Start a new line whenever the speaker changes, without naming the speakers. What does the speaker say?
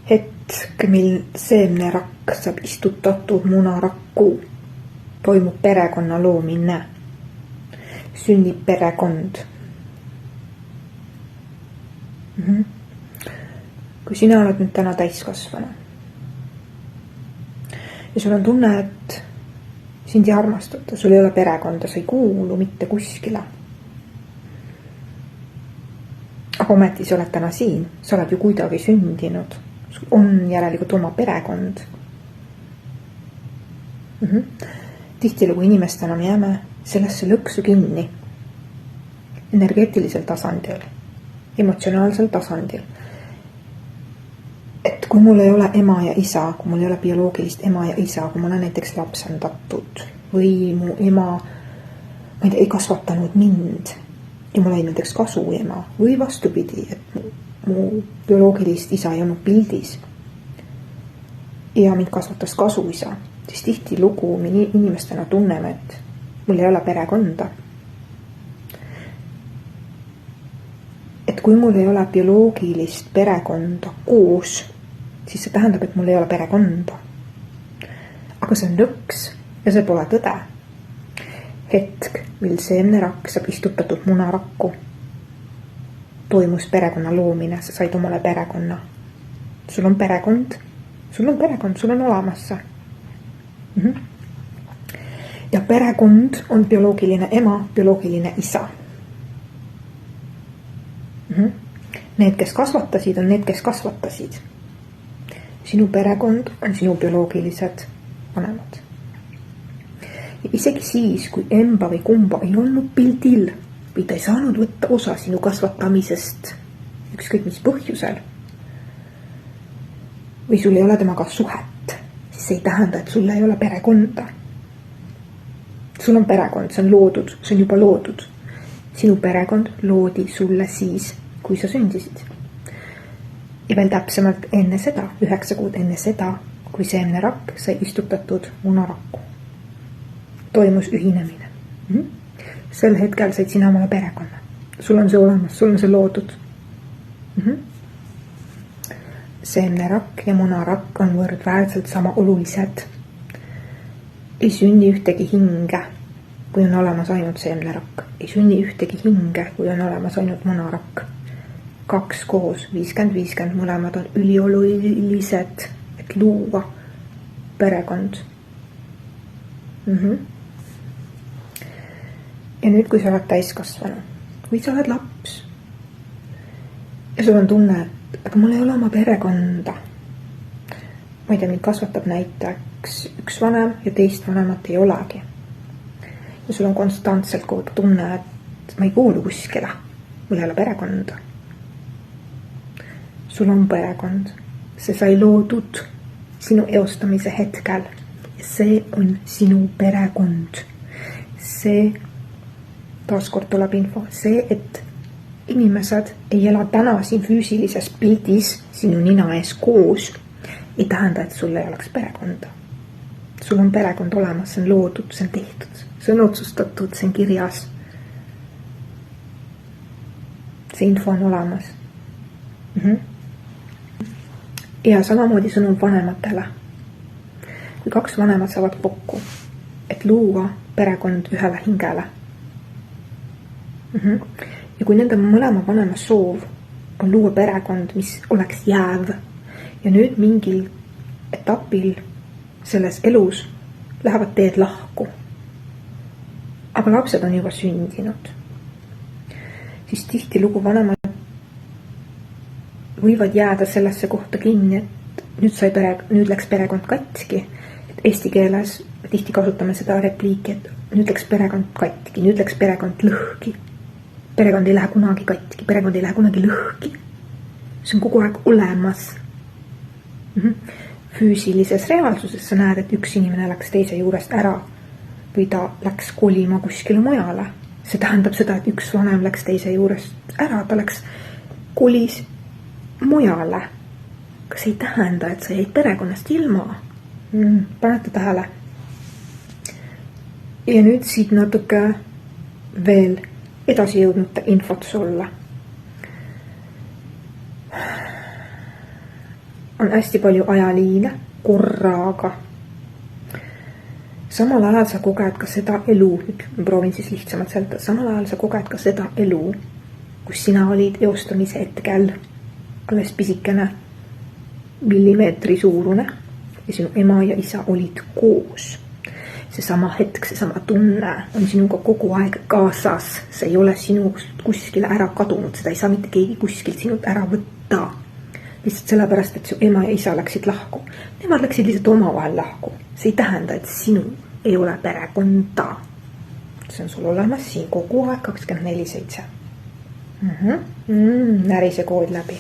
Hetk, mil seemnerakk saab istutatud munarakku, toimub perekonna loomine. Sünnib perekond. Kui sina oled nüüd täna täiskasvanu ja sul on tunne, et sind ei armastata, sul ei ole perekonda, sa ei kuulu mitte kuskile. Aga ometi sa oled täna siin, sa oled ju kuidagi sündinud, sul on järelikult oma perekond. Tihtilugu inimestena me jääme sellesse lõksu kinni energeetilisel tasandil, emotsionaalsel tasandil. Et kui mul ei ole ema ja isa, kui mul ei ole bioloogilist ema ja isa, kui ma olen näiteks lapsendatud või mu ema, ma ei tea, ei kasvatanud mind ja mul ei näiteks kasuema või vastupidi, et mu bioloogilist isa ei olnud pildis ja mind kasvatas kasuisa, siis tihtilugu me inimestena tunneme, et mul ei ole perekonda. Et kui mul ei ole bioloogilist perekonda koos, siis see tähendab, et mul ei ole perekonda. Aga see on lõks ja see pole tõde. Hetk, mil seemnerakk saab istutatud munarakku, toimus perekonna loomine, sa said omale perekonna. Sul on perekond, sul on olemas see. Ja perekond on bioloogiline ema, bioloogiline isa. Need, kes kasvatasid, on need, kes kasvatasid. Sinu perekond on sinu bioloogilised vanemad. Ja isegi siis, kui emba või kumba ei olnud pildil või ta ei saanud võtta osa sinu kasvatamisest ükskõik mis põhjusel või sul ei ole temaga suhet, siis see ei tähenda, et sul ei ole perekonda. Sul on perekond, see on loodud, see on juba loodud. Sinu perekond loodi sulle siis, kui sa sündisid. Ja veel täpsemalt enne seda, 9 kuud enne seda, kui seemnerakk sai istutatud munarakku. Toimus ühinemine. Sel hetkel said sina omale perekonna. Sul on see olemas, sul on see loodud. Seemnerakk ja munarakk on võrdväärselt sama olulised. Ei sünni ühtegi hinge, kui on olemas ainult seemnerakk. Ei sünni ühtegi hinge, kui on olemas ainult munarakk. 2 koos, 50-50, mõlemad on üliolulised, et luua perekond. Ja nüüd, kui sa oled täiskasvanu, või sa oled laps ja sul on tunne, et aga mul ei ole oma perekonda. Ma ei tea, mind kasvatab näiteks üks vanem ja teist vanemat ei olegi. Ja sul on konstantselt kogu tunne, et ma ei kuulu kuskile, mul ei ole perekonda. Sul on perekond, see sai loodud sinu eostamise hetkel ja see on sinu perekond. See, taaskord tuleb info, see, et inimesed ei ela täna siin füüsilises pildis sinu nina ees koos, ei tähenda, et sul ei oleks perekonda. Sul on perekond olemas, see on loodud, see on tehtud, see on otsustatud, see on kirjas. See info on olemas. Ja samamoodi sõnum vanematele. Kui 2 vanemat saavad kokku, et luua perekond ühele hingele. Ja kui nende mõlema vanema soov on luua perekond, mis oleks jääv ja nüüd mingil etapil selles elus lähevad teed lahku, aga lapsed on juba sündinud, siis tihtilugu vanemad võivad jääda sellesse kohta kinni, et nüüd läks perekond katki. Et eesti keeles tihti kasutame seda repliiki, et nüüd läks perekond katki, nüüd läks perekond lõhki. Perekond ei lähe kunagi katki, perekond ei lähe kunagi lõhki. See on kogu aeg olemas. Füüsilises reaalsuses sa näed, et üks inimene läks teise juurest ära või ta läks kolima kuskile mujale. See tähendab seda, et üks vanem läks teise juurest ära, ta läks kolis mujale. Kas ei tähenda, et sa jäid perekonnast ilma? Panete tähele. Ja nüüd siit natuke veel edasi jõudnud infot sulle. on hästi palju ajaliine korraga. Samal ajal sa koged ka seda elu, nüüd ma proovin siis lihtsamalt selgitada, samal ajal sa koged ka seda elu, kus sina olid eostamise hetkel alles pisikene millimeetri suurune ja sinu ema ja isa olid koos. Seesama hetk, seesama tunne on sinuga kogu aeg kaasas, see ei ole sinust kuskile ära kadunud, seda ei saa mitte keegi kuskilt sinult ära võtta. Lihtsalt sellepärast, et su ema ja isa läksid lahku. Nemad läksid lihtsalt omavahel lahku. See ei tähenda, et sinu ei ole perekonda. See on sul olemas siin kogu aeg 24/7. Näri see kood läbi.